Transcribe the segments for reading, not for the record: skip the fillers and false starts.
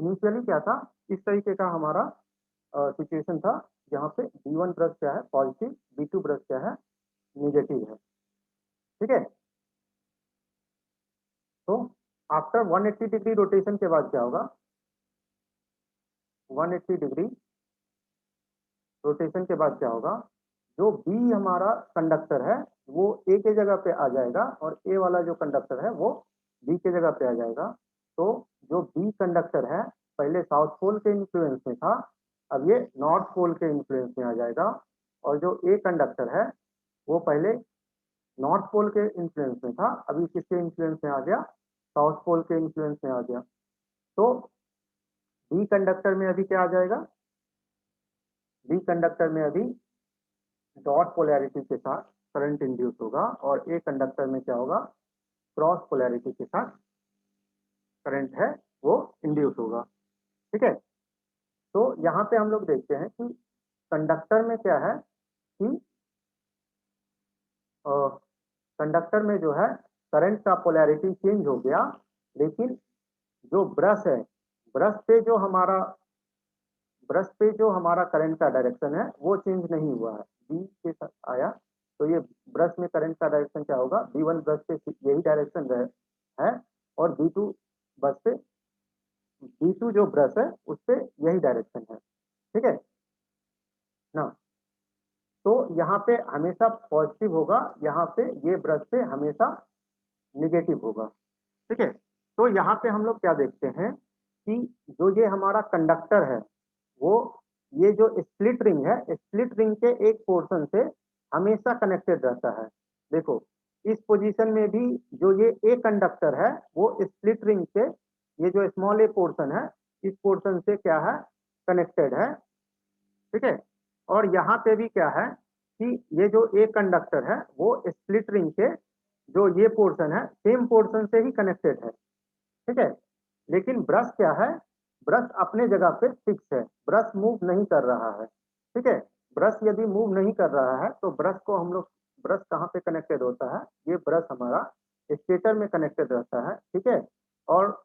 Initially क्या था, इस तरीके का हमारा सिचुएशन था, जहाँ पे B1 ब्रश क्या है पॉजिटिव, B2 ब्रश क्या है नेगेटिव है। ठीक है, तो आफ्टर 180 डिग्री रोटेशन के बाद क्या होगा, 180 डिग्री रोटेशन के बाद क्या होगा, जो बी हमारा कंडक्टर है वो ए के जगह पे आ जाएगा और ए वाला जो कंडक्टर है वो बी के जगह पे आ जाएगा। तो जो बी कंडक्टर है पहले साउथ पोल के इन्फ्लुएंस में था, अब ये नॉर्थ पोल के इन्फ्लुएंस में आ जाएगा। और जो ए कंडक्टर है वो पहले नॉर्थ पोल के इन्फ्लुएंस में था, अभी किसके इन्फ्लुएंस में आ गया, साउथ पोल के इन्फ्लुएंस में आ गया। तो बी कंडक्टर में अभी क्या आ जाएगा, बी कंडक्टर में अभी डॉट पोलैरिटी के साथ करंट इंड्यूस होगा और ए कंडक्टर में क्या होगा, क्रॉस पोलैरिटी के साथ करंट है वो इंड्यूस होगा। ठीक है, तो यहाँ पे हम लोग देखते हैं कि कंडक्टर में क्या है कि कंडक्टर में जो है करंट का पोलैरिटी चेंज हो गया, लेकिन जो ब्रश है, ब्रश पे जो हमारा ब्रश पे जो हमारा करंट का डायरेक्शन है वो चेंज नहीं हुआ है, बी के साथ आया। तो ये ब्रश में करंट का डायरेक्शन क्या होगा, B1 ब्रश पे यही डायरेक्शन है और B2 जो ब्रश है उस पे यही डायरेक्शन है। ठीक है ना, तो यहाँ पे हमेशा पॉजिटिव होगा, यहाँ पे ये ब्रश पे हमेशा निगेटिव होगा। ठीक है, तो यहाँ पे हम लोग क्या देखते हैं कि जो ये हमारा कंडक्टर है वो, ये जो स्प्लिट रिंग है, स्प्लिट रिंग के एक पोर्शन से हमेशा कनेक्टेड रहता है। देखो इस पोजीशन में भी जो ये ए कंडक्टर है वो स्प्लिट रिंग से, ये जो स्मॉल ए पोर्शन है इस पोर्शन से क्या है कनेक्टेड है। ठीक है, और यहाँ पे भी क्या है कि ये जो ए कंडक्टर है वो स्प्लिट रिंग के जो ये पोर्शन है सेम पोर्शन से ही कनेक्टेड है। ठीक है, लेकिन ब्रश क्या है, ब्रश अपने जगह पे फिक्स है, ब्रश मूव नहीं कर रहा है। ठीक है, ब्रश यदि मूव नहीं कर रहा है तो ब्रश को हम लोग, ब्रश कहाँ पे कनेक्टेड होता है, ये ब्रश हमारा स्टेटर में कनेक्टेड रहता है। ठीक है, और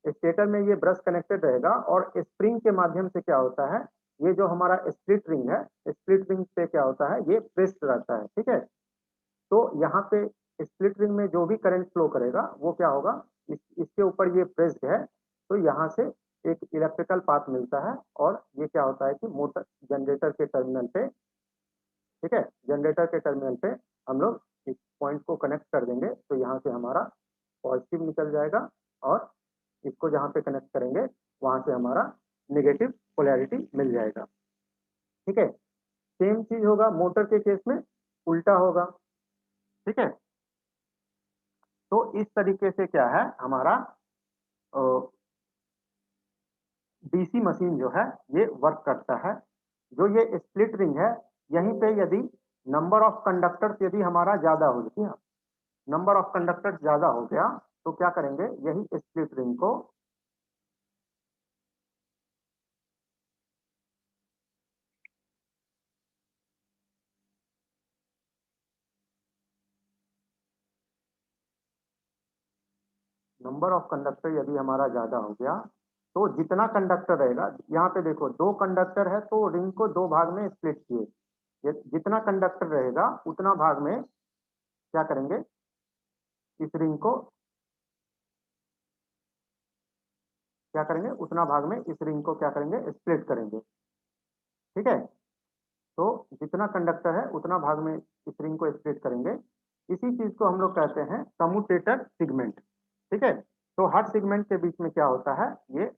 स्टेटर में ये ब्रश कनेक्टेड रहेगा और स्प्रिंग के माध्यम से क्या होता है, ये जो हमारा स्प्लिट रिंग है, स्प्लिट रिंग पे क्या होता है, ये प्रेस्ड रहता है। ठीक है, तो यहाँ पे स्प्लिट रिंग में जो भी करंट फ्लो करेगा वो क्या होगा, इसके ऊपर ये प्रेस्ड है, तो यहाँ से एक इलेक्ट्रिकल पाथ मिलता है और ये क्या होता है कि मोटर जनरेटर के टर्मिनल पे, ठीक है, जनरेटर के टर्मिनल पे हम लोग इस पॉइंट को कनेक्ट कर देंगे तो यहाँ से हमारा पॉजिटिव निकल जाएगा और इसको जहाँ पे कनेक्ट करेंगे वहां से हमारा नेगेटिव पोलैरिटी मिल जाएगा। ठीक है, सेम चीज होगा मोटर के केस में, उल्टा होगा। ठीक है, तो इस तरीके से क्या है हमारा डीसी मशीन जो है ये वर्क करता है। जो ये स्प्लिट रिंग है, यहीं पे यदि नंबर ऑफ कंडक्टर्स यदि हमारा ज्यादा हो गया, नंबर ऑफ कंडक्टर्स ज्यादा हो गया तो क्या करेंगे, यही स्प्लिट रिंग को नंबर ऑफ कंडक्टर यदि हमारा ज्यादा हो गया तो जितना कंडक्टर रहेगा, यहाँ पे देखो दो कंडक्टर है तो रिंग को दो भाग में स्प्लिट किए, जितना कंडक्टर रहेगा उतना भाग में क्या करेंगे, इस रिंग को क्या करेंगे, उतना भाग में इस रिंग को क्या करेंगे, स्प्लिट करेंगे। ठीक है, तो जितना कंडक्टर है उतना भाग में इस रिंग को स्प्लिट करेंगे। इसी चीज को हम लोग कहते हैं कम्यूटेटर सिगमेंट। ठीक है, तो हर सिगमेंट के बीच में क्या होता है, ये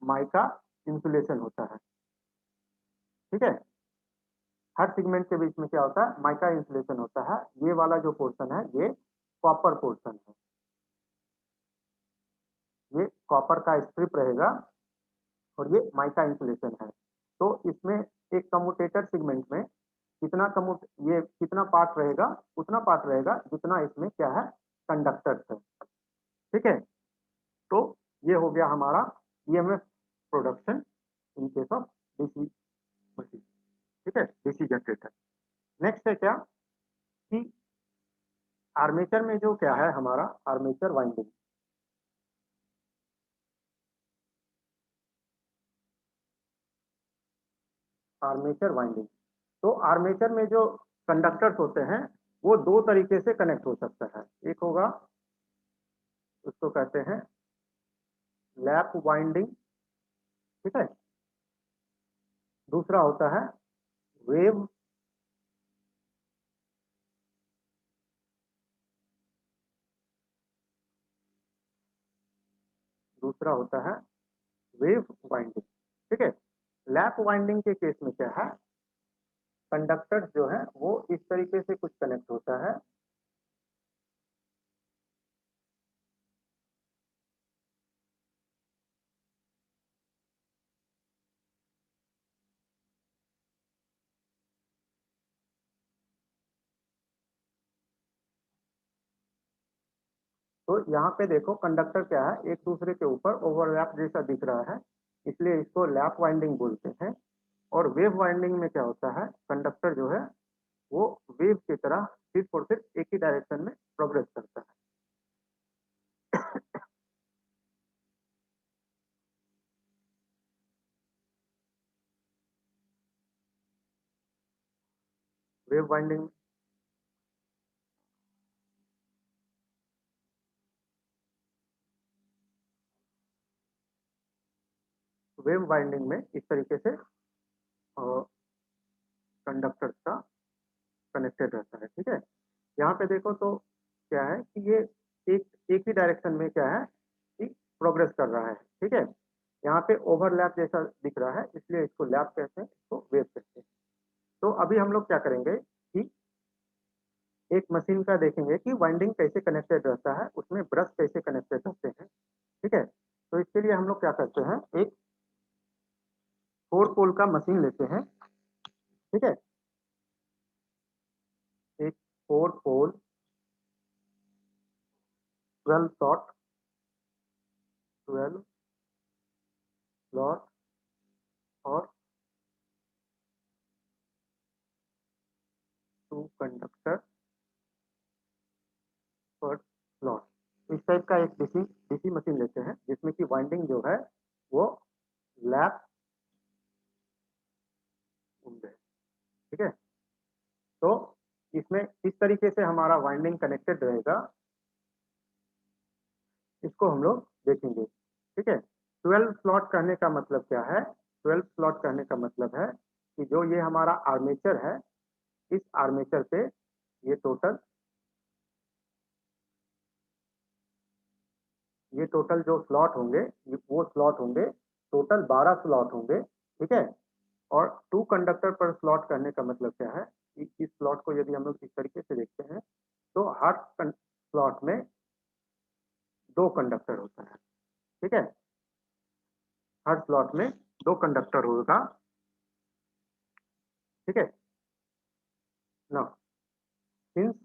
माइका इंसुलेशन होता है। ठीक है, हर सिगमेंट के बीच में क्या होता है, माइका इंसुलेशन होता है। ये वाला जो पोर्शन है ये कॉपर पोर्शन है, ये कॉपर का स्ट्रिप रहेगा और ये माइका इंसुलेशन है। तो इसमें एक कम्यूटेटर सिगमेंट में कितना कम्यूट ये कितना पार्ट रहेगा, उतना पार्ट रहेगा जितना इसमें क्या है, कंडक्टर्स है। ठीक है, तो ये हो गया हमारा EMF production in case of DC machine. ठीक है, डीसी जनरेटर। नेक्स्ट है क्या कि आर्मेचर में जो क्या है हमारा आर्मेचर वाइंडिंग। Armature winding. तो आर्मेचर में जो कंडक्टर्स होते हैं वो दो तरीके से कनेक्ट हो सकता है। एक होगा, उसको कहते हैं लैप वाइंडिंग, ठीक है। दूसरा होता है वेव, दूसरा होता है वेव वाइंडिंग, ठीक है। लैप वाइंडिंग के केस में क्या है, कंडक्टर्स जो है वो इस तरीके से कुछ कनेक्ट होता है। तो यहाँ पे देखो कंडक्टर क्या है, एक दूसरे के ऊपर ओवरलैप जैसा दिख रहा है, इसलिए इसको लैप वाइंडिंग बोलते हैं। और वेव वाइंडिंग में क्या होता है, कंडक्टर जो है वो वेव की तरह सिर्फ और सिर्फ एक ही डायरेक्शन में प्रोग्रेस करता है। वेव वाइंडिंग, वेव वाइंडिंग में इस तरीके से कंडक्टर्स का कनेक्टेड रहता है, ठीक है। यहाँ पे देखो तो क्या है कि ये एक एक ही डायरेक्शन में क्या है कि प्रोग्रेस कर रहा है, ठीक है। यहाँ पे ओवरलैप जैसा दिख रहा है, इसलिए इसको लैप कहते हैं, इसको वेव कहते हैं। तो अभी हम लोग क्या करेंगे कि एक मशीन का देखेंगे कि वाइंडिंग कैसे कनेक्टेड रहता है, उसमें ब्रश कैसे कनेक्टेड रहते हैं, ठीक है। तो इसके लिए हम लोग क्या करते हैं, एक 4 पोल का मशीन लेते हैं, ठीक है। एक 4 पोल 12 स्लॉट 12 स्लॉट और 2 कंडक्टर पर स्लॉट, इस टाइप का एक डीसी डीसी मशीन लेते हैं जिसमें कि वाइंडिंग जो है वो लैप घूम रहे, ठीक है। तो इसमें इस तरीके से हमारा वाइंडिंग कनेक्टेड रहेगा, इसको हम लोग देखेंगे, ठीक है। 12 स्लॉट कहने का मतलब क्या है, 12 स्लॉट कहने का मतलब है कि जो ये हमारा आर्मेचर है, इस आर्मेचर पे ये टोटल जो स्लॉट होंगे, वो स्लॉट होंगे, टोटल 12 स्लॉट होंगे, ठीक है। और 2 कंडक्टर पर स्लॉट करने का मतलब क्या है कि इस स्लॉट को यदि हम लोग इस तरीके से देखते हैं तो हर स्लॉट में 2 कंडक्टर होता है, ठीक है। हर स्लॉट में 2 कंडक्टर होगा, ठीक है ना। सिंस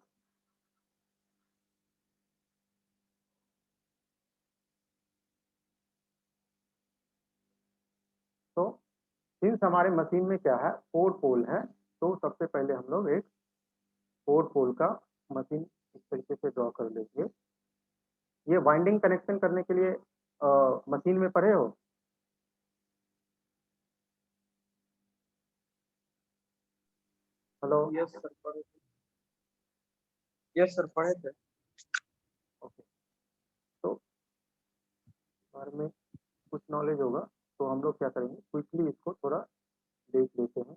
तो सिंस हमारे मशीन में क्या है, 4 पोल है, तो सबसे पहले हम लोग एक 4 पोल का मशीन इस तरीके से ड्रॉ कर लेंगे। ये वाइंडिंग कनेक्शन करने के लिए मशीन में पढ़े हो। हेलो। यस सर पढ़े थे। यस सर पढ़े थे। ओके, तो बारे में कुछ नॉलेज होगा, तो हम लोग क्या करेंगे, क्विकली इसको थोड़ा देख लेते हैं।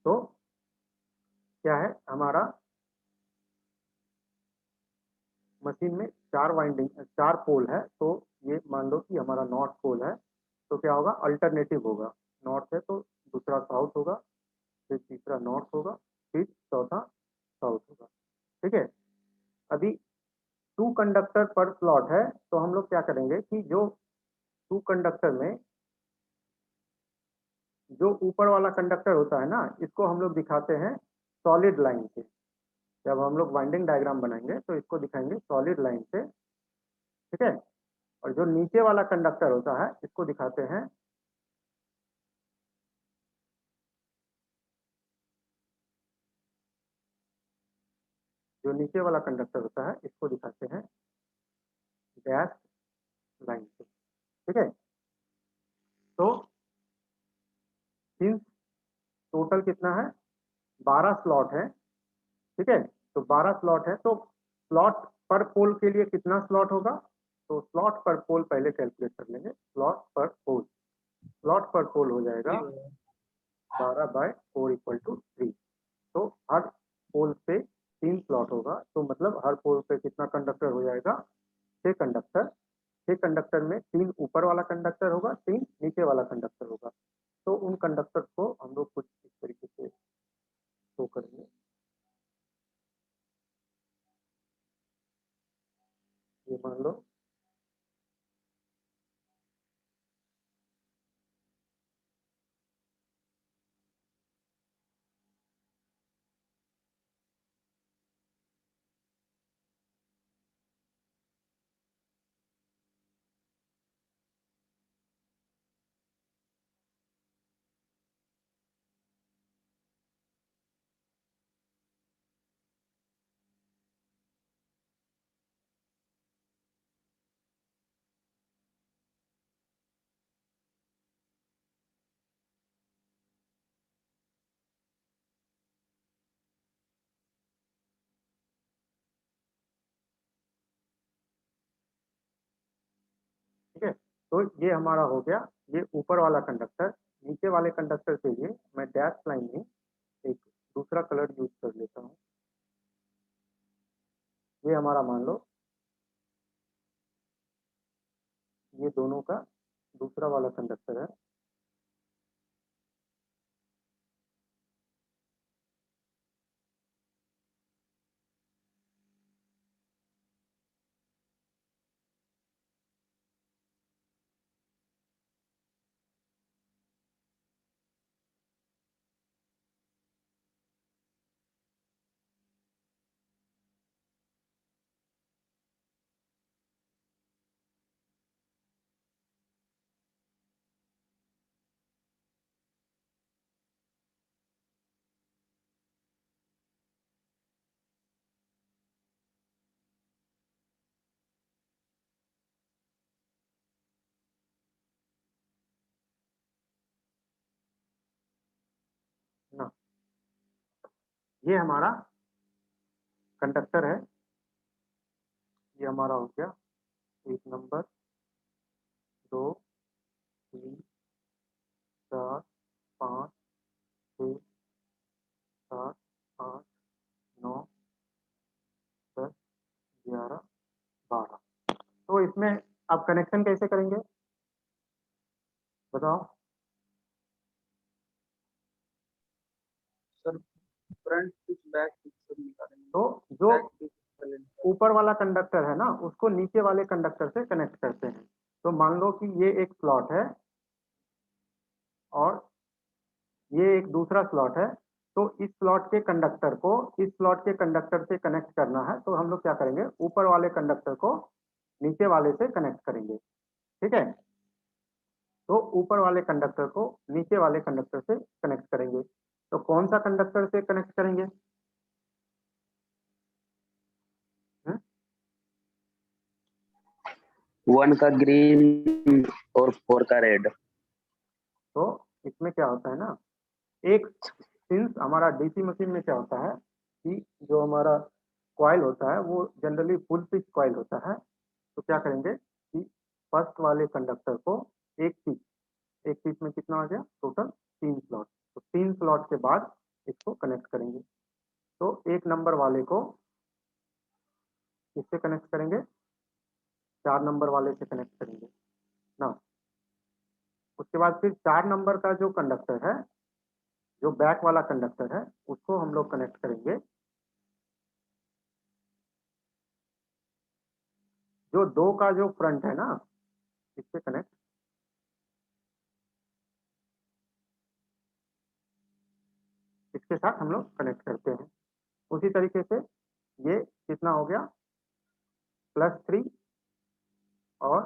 तो क्या है, हमारा मशीन में 4 पोल है, तो ये मान लो कि हमारा नॉर्थ पोल है, तो क्या होगा, अल्टरनेटिव होगा। नॉर्थ है तो दूसरा साउथ होगा, फिर तीसरा नॉर्थ होगा, फिर चौथा साउथ होगा, ठीक है। अभी 2 कंडक्टर पर स्लॉट है, तो हम लोग क्या करेंगे कि जो 2 कंडक्टर में जो ऊपर वाला कंडक्टर होता है ना, इसको हम लोग दिखाते हैं सॉलिड लाइन से। जब हम लोग वाइंडिंग डायग्राम बनाएंगे तो इसको दिखाएंगे सॉलिड लाइन से, ठीक है। और जो नीचे वाला कंडक्टर होता है इसको दिखाते हैं जो नीचे वाला कंडक्टर होता है इसको दिखाते हैं डैश लाइन से। ठीक है, तो सिंस टोटल कितना है 12 स्लॉट है। ठीक है, तो 12 स्लॉट है, तो स्लॉट पर पोल के लिए कितना स्लॉट होगा, तो स्लॉट पर पोल पहले कैलकुलेट कर लेंगे। स्लॉट पर पोल हो जाएगा 12/4 = 3। तो हर पोल पे 3 स्लॉट होगा, तो मतलब हर पोल पे कितना कंडक्टर हो जाएगा 6 कंडक्टर। 6 कंडक्टर में 3 ऊपर वाला कंडक्टर होगा, 3 नीचे वाला कंडक्टर होगा। तो उन कंडक्टर को हम लोग कुछ इस तरीके से शो करेंगे। ये मान लो ठीक है, तो ये हमारा हो गया ये ऊपर वाला कंडक्टर। नीचे वाले कंडक्टर के लिए मैं डैश लाइन में एक दूसरा कलर यूज कर लेता हूँ। ये हमारा मान लो ये दोनों का दूसरा वाला कंडक्टर है। ना, ये हमारा कंडक्टर है। ये हमारा हो गया 1 नंबर, 2, 3, 4, 5, 6, 7, 8, 9, 10, 11, 12। तो इसमें आप कनेक्शन कैसे करेंगे बताओ। Sir front pitch back pitch सब निकालेंगे। तो जो बैक पिच पहले निकालेंगे। ऊपर वाला कंडक्टर है ना उसको नीचे वाले कंडक्टर से कनेक्ट करते हैं। तो मान लो कि ये एक स्लॉट है और ये एक दूसरा स्लॉट है। तो इस स्लॉट के कंडक्टर को इस स्लॉट के कंडक्टर से कनेक्ट करना है, तो हम लोग क्या करेंगे ऊपर वाले कंडक्टर को नीचे वाले से कनेक्ट करेंगे। ठीक है, तो ऊपर वाले कंडक्टर को नीचे वाले कंडक्टर से कनेक्ट करेंगे। तो कौन सा कंडक्टर से कनेक्ट करेंगे? हम्म? 1 का ग्रीन और 4 का रेड। तो इसमें क्या होता है ना, एक सिंस हमारा डीसी मशीन में क्या होता है कि जो हमारा कॉइल होता है वो जनरली फुल पिच कॉइल होता है। तो क्या करेंगे कि फर्स्ट वाले कंडक्टर को एक पिच में कितना आ गया टोटल 3 स्लॉट। तो 3 स्लॉट के बाद इसको कनेक्ट करेंगे। तो 1 नंबर वाले को किससे कनेक्ट करेंगे 4 नंबर वाले से कनेक्ट करेंगे ना। उसके बाद फिर 4 नंबर का जो कंडक्टर है जो बैक वाला कंडक्टर है उसको हम लोग कनेक्ट करेंगे जो 2 का जो फ्रंट है ना इससे कनेक्ट। इसके साथ हम लोग कनेक्ट करते हैं। उसी तरीके से ये कितना हो गया +3 और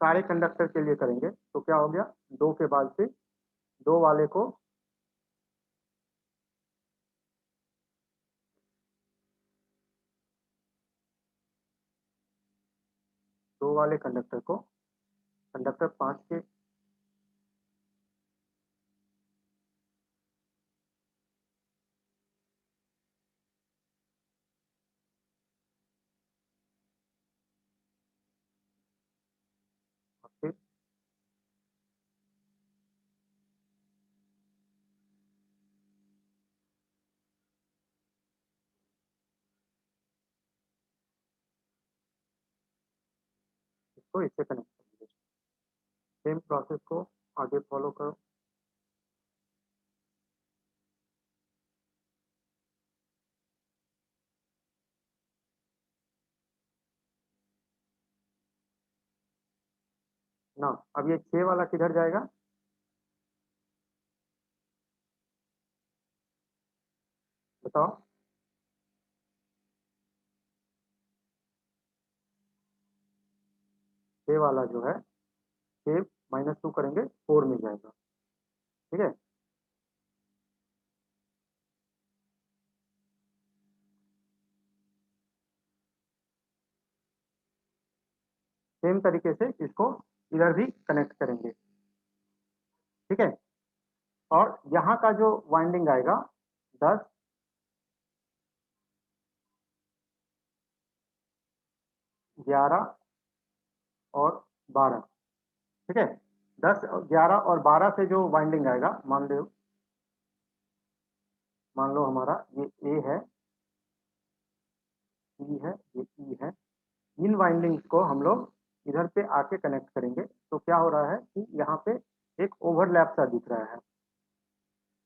सारे कंडक्टर के लिए करेंगे तो क्या हो गया, 2 के बाद से 2 वाले को कंडक्टर को कंडक्टर 5 के फिर इसको इससे कनेक्ट करेंगे। सेम प्रोसेस को आगे फॉलो करो। ना अब ये 6 वाला किधर जाएगा, बताओ। 6 वाला जो है 6 -2 करेंगे 4 में जाएगा, ठीक है। सेम तरीके से इसको इधर भी कनेक्ट करेंगे, ठीक है। और यहाँ का जो वाइंडिंग आएगा 10, 11 और 12, ठीक है। 10, 11 और 12 से जो वाइंडिंग आएगा, मान लो हमारा ये ए है, ई है, ये ई है। इन वाइंडिंग्स को हम लोग इधर पे आके कनेक्ट करेंगे तो क्या हो रहा है कि यहाँ पे एक ओवरलैप सा दिख रहा है,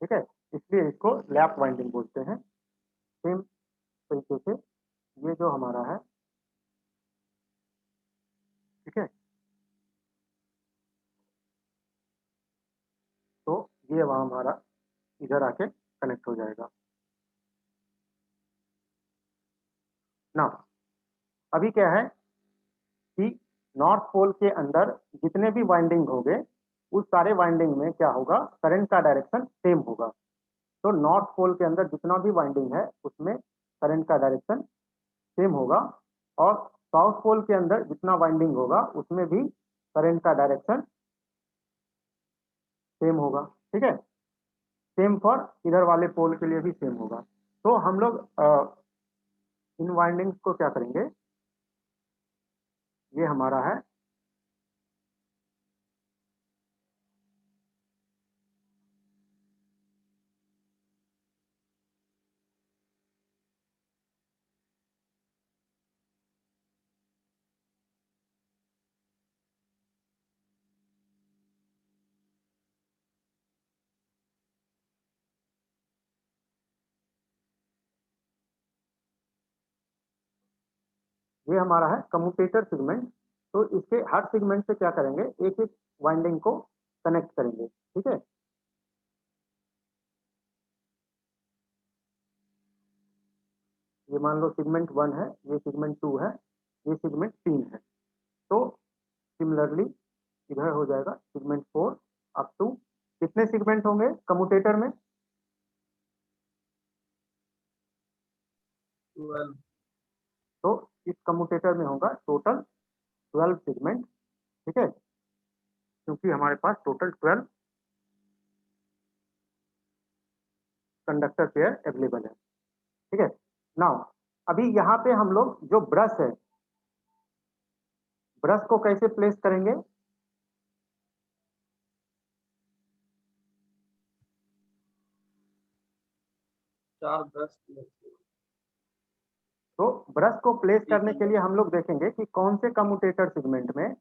ठीक है। इसलिए इसको लैप वाइंडिंग बोलते हैं। सेम तरीके से ये जो हमारा है, ठीक है, तो ये वहाँ हमारा इधर आके कनेक्ट हो जाएगा ना। अभी क्या है कि नॉर्थ पोल के अंदर जितने भी वाइंडिंग होंगे उस सारे वाइंडिंग में क्या होगा, करंट का डायरेक्शन सेम होगा। तो नॉर्थ पोल के अंदर जितना भी वाइंडिंग है उसमें करंट का डायरेक्शन सेम होगा, और साउथ पोल के अंदर जितना वाइंडिंग होगा उसमें भी करंट का डायरेक्शन सेम होगा, ठीक है। सेम फॉर इधर वाले पोल के लिए भी सेम होगा। तो हम लोग इन वाइंडिंग्स को क्या करेंगे, ये हमारा है ये हमारा है कम्यूटेटर सेगमेंट। तो इसके हर सेगमेंट से क्या करेंगे, एक एक वाइंडिंग को कनेक्ट करेंगे, ठीक है। ये मान लो सेगमेंट 1 है, ये सेगमेंट 2 है, ये सेगमेंट 3 है। तो सिमिलरली इधर हो जाएगा सेगमेंट 4 अप टू, कितने सेगमेंट होंगे कम्यूटेटर में, 12। तो इस कम्यूटेटर में होगा टोटल 12 सेगमेंट, ठीक है, क्योंकि हमारे पास टोटल 12 कंडक्टर पेयर अवेलेबल है, ठीक है। नाउ अभी यहाँ पे हम लोग जो ब्रश है, ब्रश को कैसे प्लेस करेंगे, 4 10 तो ब्रश को प्लेस एक करने के नंबर। लिए हम लोग देखेंगे कि कौन से कम्यूटेटर सेगमेंट में,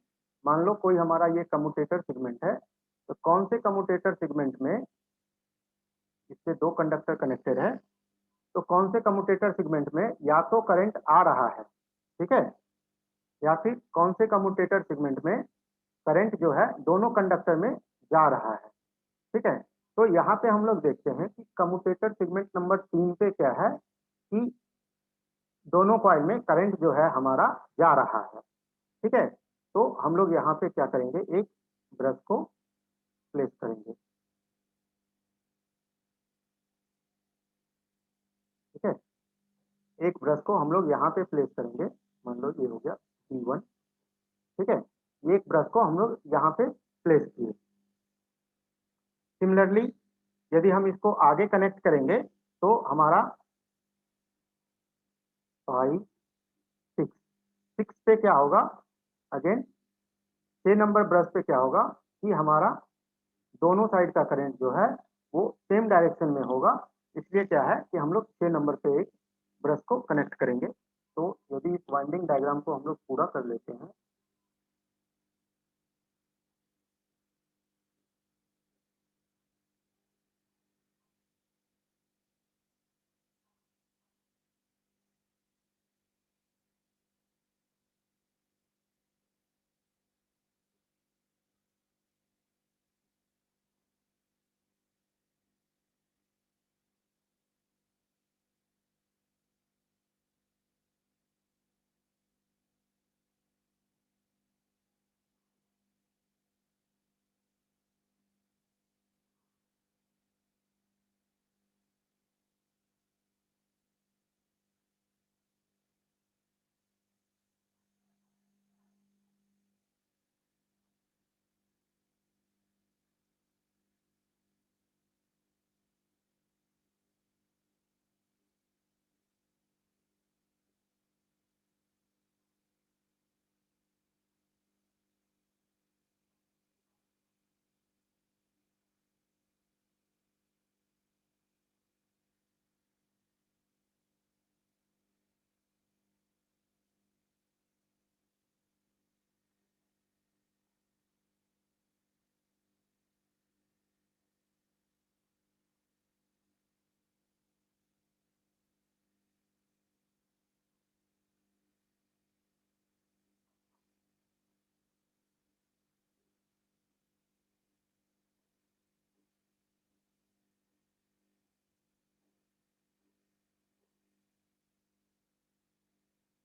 मान लो कोई हमारा ये कम्यूटेटर सेगमेंट है, तो कौन से कम्यूटेटर सेगमेंट में इससे 2 कंडक्टर कनेक्टेड है, तो कौन से कम्यूटेटर सेगमेंट में या तो करंट आ रहा है, ठीक है, या फिर कौन से कम्यूटेटर सेगमेंट में करंट जो है दोनों कंडक्टर में जा रहा है, ठीक है। तो यहाँ पे हम लोग देखते हैं कि कम्यूटेटर सेगमेंट नंबर 3 पे क्या है कि दोनों कॉइल में करंट जो है हमारा जा रहा है, ठीक है। तो हम लोग यहाँ पे क्या करेंगे, एक ब्रश को प्लेस करेंगे, ठीक है। एक ब्रश को हम लोग यहाँ पे प्लेस करेंगे, मान लो ये हो गया B1, ठीक है। एक ब्रश को हम लोग यहाँ पे प्लेस किए। सिमिलरली यदि हम इसको आगे कनेक्ट करेंगे तो हमारा 5 6 पे क्या होगा, अगेन 6 नंबर ब्रश पे क्या होगा कि हमारा दोनों साइड का करंट जो है वो सेम डायरेक्शन में होगा। इसलिए क्या है कि हम लोग 6 नंबर पे एक ब्रश को कनेक्ट करेंगे। तो यदि इस वाइंडिंग डायग्राम को हम लोग पूरा कर लेते हैं,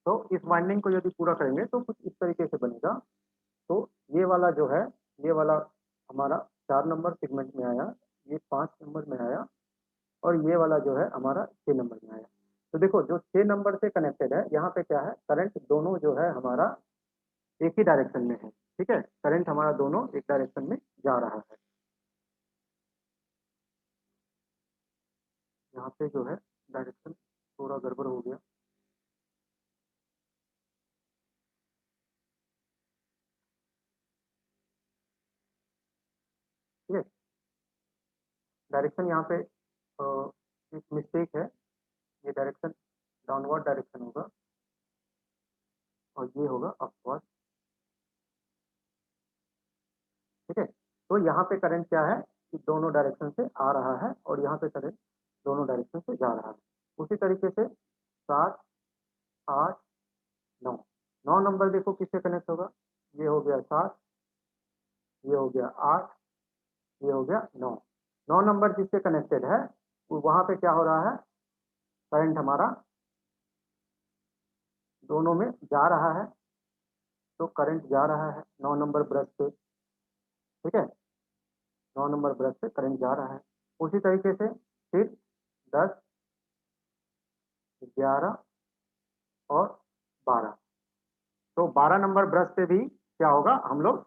तो इस वाइंडिंग को यदि पूरा करेंगे तो कुछ इस तरीके से बनेगा। तो ये वाला जो है, ये वाला हमारा 4 नंबर सेगमेंट में आया, ये 5 नंबर में आया, और ये वाला जो है हमारा 6 नंबर में आया। तो देखो जो 6 नंबर से कनेक्टेड है, यहाँ पे क्या है, करंट दोनों जो है हमारा एक ही डायरेक्शन में है, ठीक है। करंट हमारा दोनों एक डायरेक्शन में जा रहा है। यहाँ पे जो है डायरेक्शन थोड़ा गड़बड़ हो गया, ठीक है। डायरेक्शन यहाँ पे एक मिस्टेक है, ये डायरेक्शन डाउनवर्ड डायरेक्शन होगा और ये होगा अपवर्ड, ठीक है। तो यहाँ पे करंट क्या है कि दोनों डायरेक्शन से आ रहा है और यहाँ पे करंट दोनों डायरेक्शन से जा रहा है। उसी तरीके से 7 8 9 9 नंबर देखो किससे कनेक्ट होगा, ये हो गया 7, ये हो गया 8, ये हो गया 9। 9 नंबर जिससे कनेक्टेड है वो वहां पे क्या हो रहा है, करंट हमारा दोनों में जा रहा है। तो करंट जा रहा है 9 नंबर ब्रश पे, ठीक है। 9 नंबर ब्रश पे करंट जा रहा है। उसी तरीके से फिर 10 11 और 12। तो 12 नंबर ब्रश पे भी क्या होगा, हम लोग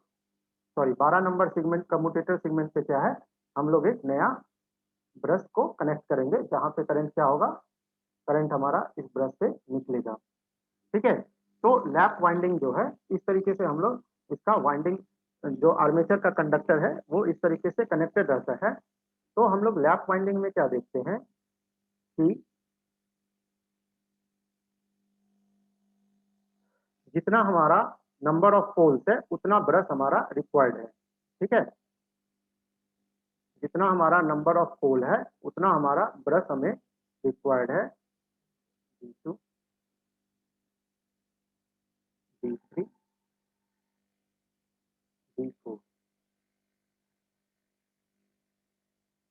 sorry 12 number segment commutator segment पे क्या है, हम लोग एक नया ब्रश को कनेक्ट करेंगे जहां पे करंट क्या होगा, करंट हमारा इस ब्रश से निकलेगा, ठीक है। तो लैप वाइंडिंग जो है इस तरीके से हम लोग इसका वाइंडिंग, जो आर्मेचर का कंडक्टर है वो इस तरीके से कनेक्टेड रहता है। तो हम लोग लैप वाइंडिंग में क्या देखते हैं कि जितना हमारा नंबर ऑफ पोल्स है उतना ब्रश हमारा रिक्वायर्ड है, ठीक है। जितना हमारा नंबर ऑफ पोल है उतना हमारा ब्रश हमें रिक्वायर्ड है। B2 B3 B4,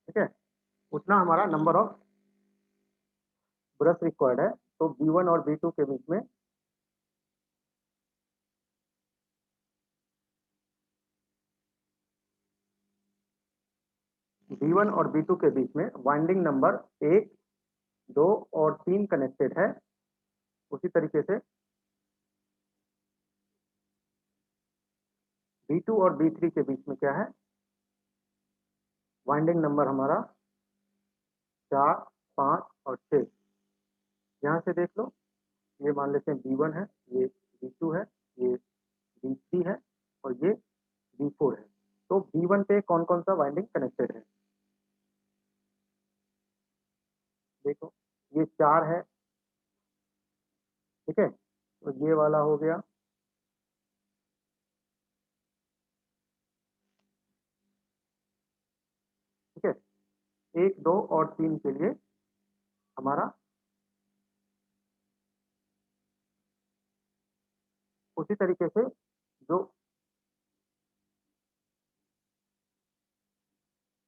ठीक है। उतना हमारा नंबर ऑफ ब्रश रिक्वायर्ड है। तो B1 और B2 के बीच में B1 और B2 के बीच में वाइंडिंग नंबर 1, 2 और 3 कनेक्टेड है, उसी तरीके से B2 और B3 के बीच में क्या है, वाइंडिंग नंबर हमारा 4, 5 और 6। यहाँ से देख लो, ये मान लेते हैं B1 है, ये B2 है, ये B3 है और ये B4 है। तो B1 पे कौन कौन सा वाइंडिंग कनेक्टेड है, देखो ये 4 है, ठीक है, तो ये वाला हो गया, ठीक है। 1, 2 और 3 के लिए हमारा उसी तरीके से जो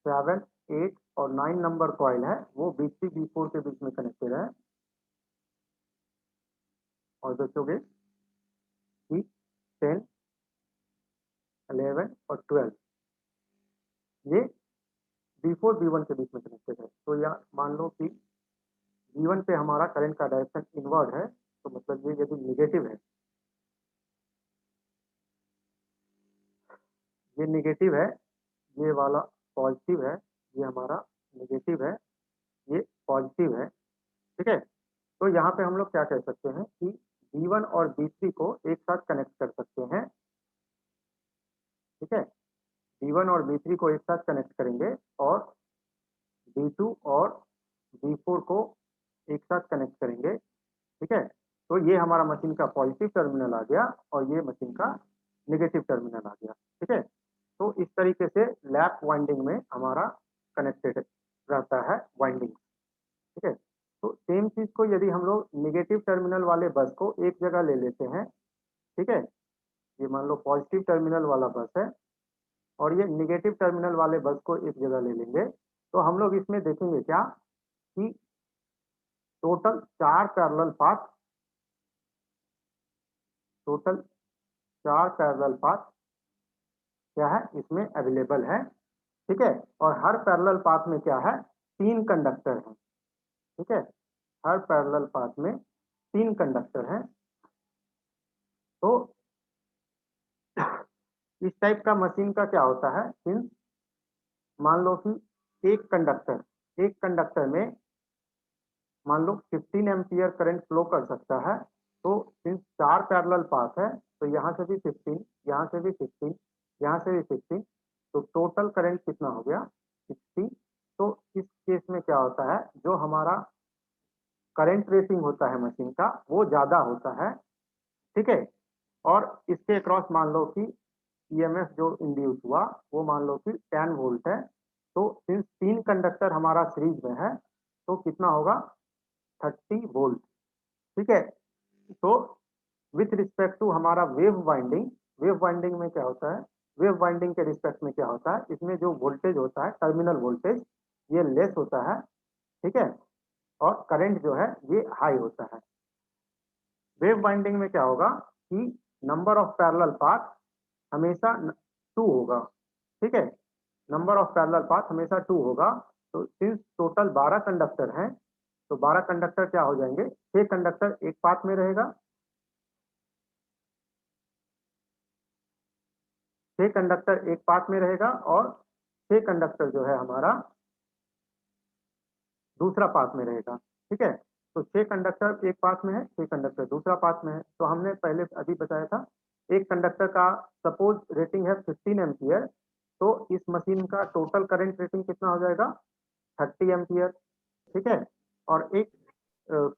7, 8 और 9 नंबर कॉइल है वो B3 B4 के बीच में कनेक्टेड है, और बचोगे कि 10, 11 और 12 ये B4 B1 के बीच में कनेक्टेड है। तो या मान लो कि B1 पे हमारा करंट का डायरेक्शन इनवर्ड है, तो मतलब ये यदि निगेटिव है, ये निगेटिव है, ये वाला पॉजिटिव है, ये हमारा निगेटिव है, ये पॉजिटिव है, ठीक है। तो यहाँ पे हम लोग क्या कह सकते हैं कि B1 और B3 को एक साथ कनेक्ट कर सकते हैं, ठीक है। B1 और B3 को एक साथ कनेक्ट करेंगे और B2 और B4 को एक साथ कनेक्ट करेंगे, ठीक है। तो ये हमारा मशीन का पॉजिटिव टर्मिनल आ गया और ये मशीन का नेगेटिव टर्मिनल आ गया, ठीक है। तो इस तरीके से लैप वाइंडिंग में हमारा कनेक्टेड रहता है वाइंडिंग, ठीक है। तो सेम चीज को यदि हम लोग नेगेटिव टर्मिनल वाले बस को एक जगह ले लेते हैं, ठीक है, ये मान लो पॉजिटिव टर्मिनल वाला बस है और ये नेगेटिव टर्मिनल वाले बस को एक जगह ले लेंगे, तो हम लोग इसमें देखेंगे क्या कि total 4 parallel path, total 4 parallel path क्या है इसमें अवेलेबल है, ठीक है। और हर पैरेलल पाथ में क्या है, 3 कंडक्टर हैं, ठीक है। हर पैरेलल पाथ में 3 कंडक्टर हैं। तो इस टाइप का मशीन का क्या होता है, सिंस मान लो कि एक कंडक्टर में मान लो 15 एम्पियर करंट फ्लो कर सकता है, तो सिंस 4 पैरेलल पाथ है तो यहाँ से भी 15, यहाँ से भी 15, यहाँ से भी 15, तो टोटल करंट कितना हो गया, 60। तो इस केस में क्या होता है, जो हमारा करंट रेटिंग होता है मशीन का वो ज़्यादा होता है, ठीक है। और इसके अक्रॉस मान लो कि ईएमएफ जो इंड्यूस हुआ वो मान लो कि 10 वोल्ट है, तो सिंस 3 कंडक्टर हमारा सीरीज में है तो कितना होगा, 30 वोल्ट, ठीक है। तो विथ रिस्पेक्ट टू हमारा वेव वाइंडिंग में क्या होता है, वेव वाइंडिंग के रिस्पेक्ट में क्या होता है, इसमें जो वोल्टेज होता है टर्मिनल वोल्टेज ये लेस होता है, ठीक है, और करंट जो है ये हाई होता है। वेव वाइंडिंग में क्या होगा कि नंबर ऑफ पैरेलल पाथ हमेशा 2 होगा, ठीक है, नंबर ऑफ पैरेलल पाथ हमेशा 2 होगा। तो सिंस टोटल 12 कंडक्टर हैं, तो 12 कंडक्टर क्या हो जाएंगे, 6 कंडक्टर एक पाथ में रहेगा, 6 कंडक्टर एक पाथ में रहेगा और 6 कंडक्टर जो है हमारा दूसरा पाथ में रहेगा, ठीक है। तो 6 कंडक्टर एक पाथ में है, 6 कंडक्टर दूसरा पाथ में है। तो हमने पहले अभी बताया था एक कंडक्टर का सपोज रेटिंग है 15 एम्पियर, तो इस मशीन का टोटल करंट रेटिंग कितना हो जाएगा, 30 एम्पियर, ठीक है। और एक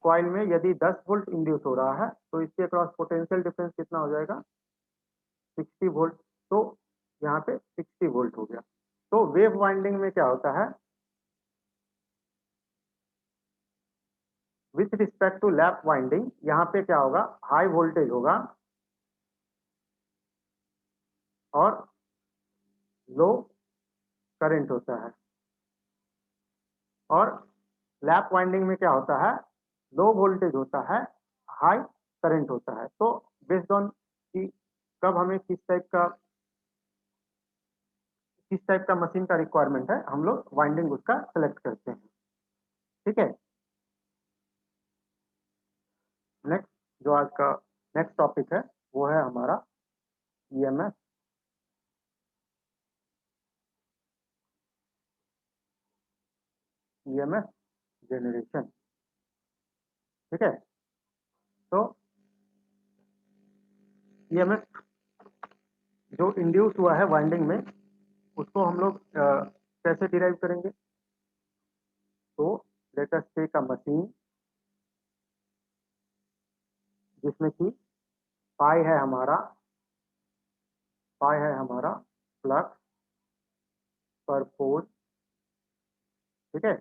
कॉइल में यदि 10 वोल्ट इंड्यूस हो रहा है तो इसके अक्रॉस पोटेंशियल डिफरेंस कितना हो जाएगा, 60 वोल्ट। तो यहाँ पे 60 वोल्ट हो गया। तो वेव वाइंडिंग में क्या होता है, with respect to lap winding यहाँ पे क्या होगा, हाई वोल्टेज होगा और लो करंट होता है, और लैप वाइंडिंग में क्या होता है, लो वोल्टेज होता है, हाई करंट होता है। तो बेस्ड ऑन कि कब हमें किस टाइप का किस टाइप का मशीन का रिक्वायरमेंट है, हम लोग वाइंडिंग उसका सेलेक्ट करते हैं। ठीक है, नेक्स्ट जो आज का नेक्स्ट टॉपिक है वो है हमारा ईएमएफ जनरेशन। ठीक है, तो ईएमएफ जो इंड्यूस हुआ है वाइंडिंग में उसको हम लोग कैसे डिराइव करेंगे। तो let us take a machine जिसमें कि पाई है हमारा फ्लक्स पर पोल। ठीक है,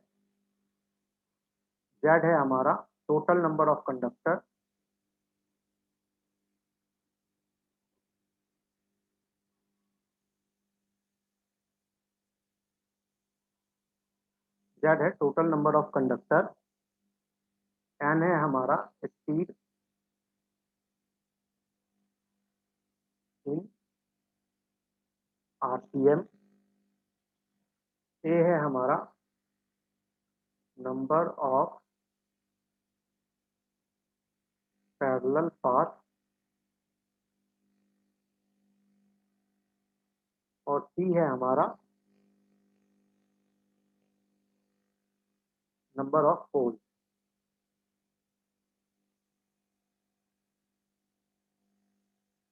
जेड है हमारा total number of conductor, Z है total number of conductor, N है हमारा स्पीड इन आरपीएम, ए है हमारा नंबर ऑफ पैरेलल पाथ, और सी है हमारा नंबर ऑफ पोल।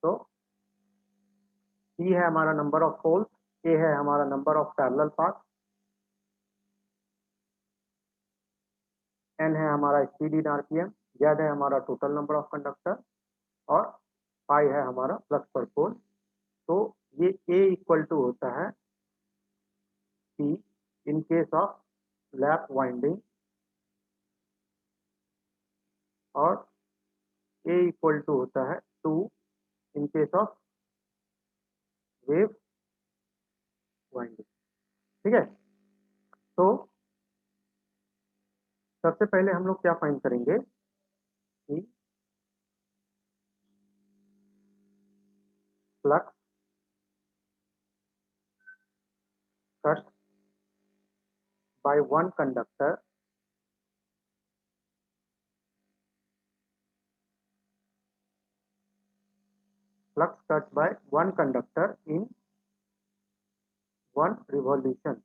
तो सी है हमारा नंबर ऑफ पोल, ए है हमारा number of parallel path, N है हमारा स्पीड इन आरपीएम, जेड है हमारा टोटल नंबर ऑफ कंडक्टर, और पाई है हमारा फ्लक्स पर पोल। तो ये ए इक्वल टू होता है C in case of lap winding, और ए इक्वल टू होता है 2 in case of wave winding. ठीक है, तो सबसे पहले हम लोग क्या फाइंड करेंगे कि flux cut by one conductor flux cut by one conductor in one revolution।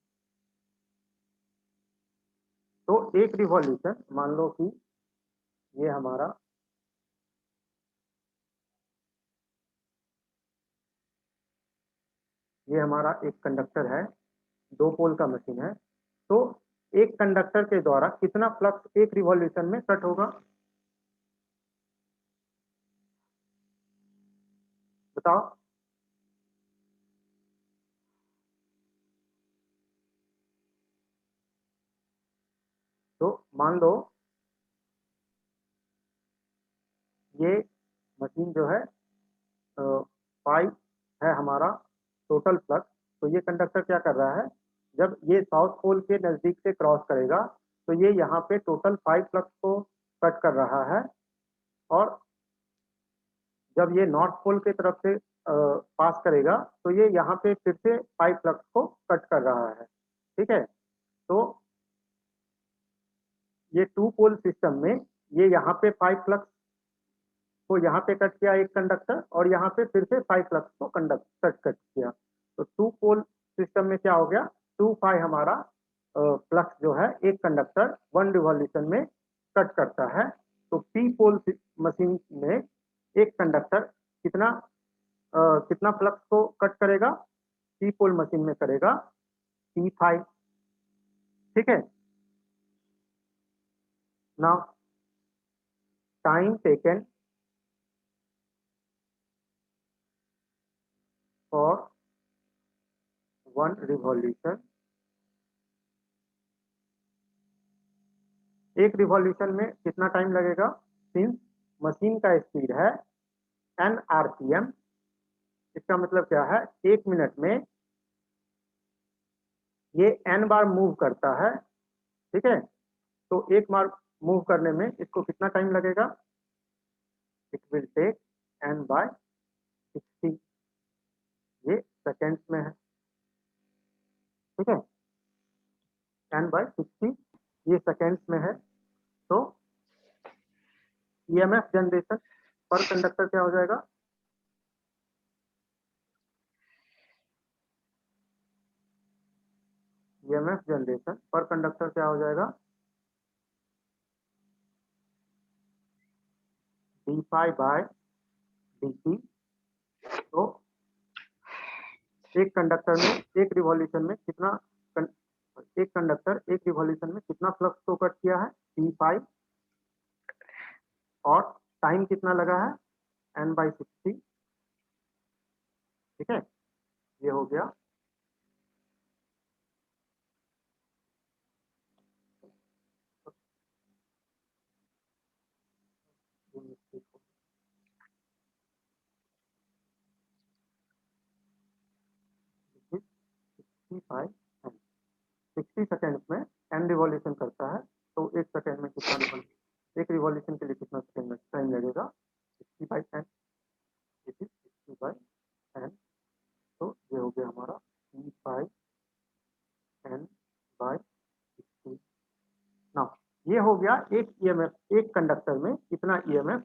तो एक रिवॉल्यूशन, मान लो कि ये हमारा एक कंडक्टर है, 2 पोल का मशीन है। तो एक कंडक्टर के द्वारा कितना फ्लक्स एक रिवॉल्यूशन में कट होगा, बताओ। तो मान लो ये मशीन जो है पाई है हमारा टोटल फ्लक्स। तो ये कंडक्टर क्या कर रहा है, जब ये साउथ पोल के नजदीक से क्रॉस करेगा तो ये यहाँ पे टोटल 5 फ्लक्स को कट कर रहा है, और जब ये नॉर्थ पोल की तरफ से पास करेगा तो ये यहाँ पे फिर से 5 फ्लक्स को कट कर रहा है। ठीक है, तो ये 2 पोल सिस्टम में ये यहाँ पे 5 फ्लक्स को यहाँ पे कट किया एक कंडक्टर, और यहाँ पे फिर से 5 फ्लक्स को कट किया। तो 2 पोल सिस्टम में क्या हो गया, 2 5 हमारा फ्लक्स जो है एक कंडक्टर 1 रिवॉल्यूशन में कट करता है। तो पी पोल मशीन में एक कंडक्टर कितना फ्लक्स को कट करेगा, पी पोल मशीन में करेगा P5। ठीक है, now time taken for 1 revolution, एक रिवॉल्यूशन में कितना टाइम लगेगा, सिंस मशीन का स्पीड है n आरपीएम। इसका मतलब क्या है, 1 मिनट में ये n बार मूव करता है। ठीक है, तो एक बार मूव करने में इसको कितना टाइम लगेगा, इट विल टेक n/60, ये सेकेंड्स में है। ठीक है, n/60 ये सेकेंड्स में है। तो ईएमएफ जनरेशन पर कंडक्टर क्या हो जाएगा, ईएमएफ जनरेशन पर कंडक्टर क्या हो जाएगा, d∅/dt। तो एक कंडक्टर में एक रिवॉल्यूशन में कितना एक कंडक्टर एक रिवॉल्यूशन में कितना फ्लक्स शो कट किया है, d∅, और टाइम कितना लगा है, n/60। ठीक है, ये हो गया। n 60 सेकेंड्स में n रिवॉल्यूशन करता है, तो एक सेकेंड में कितना रिवॉल्यूशन, एक रिवॉल्यूशन के लिए कितना सेकेंड में टाइम लगेगा, 60/n, 60/n। तो ये हो गया हमारा d∅n/60। ना ये हो गया एक ईएमएफ, एक कंडक्टर में कितना ईएमएफ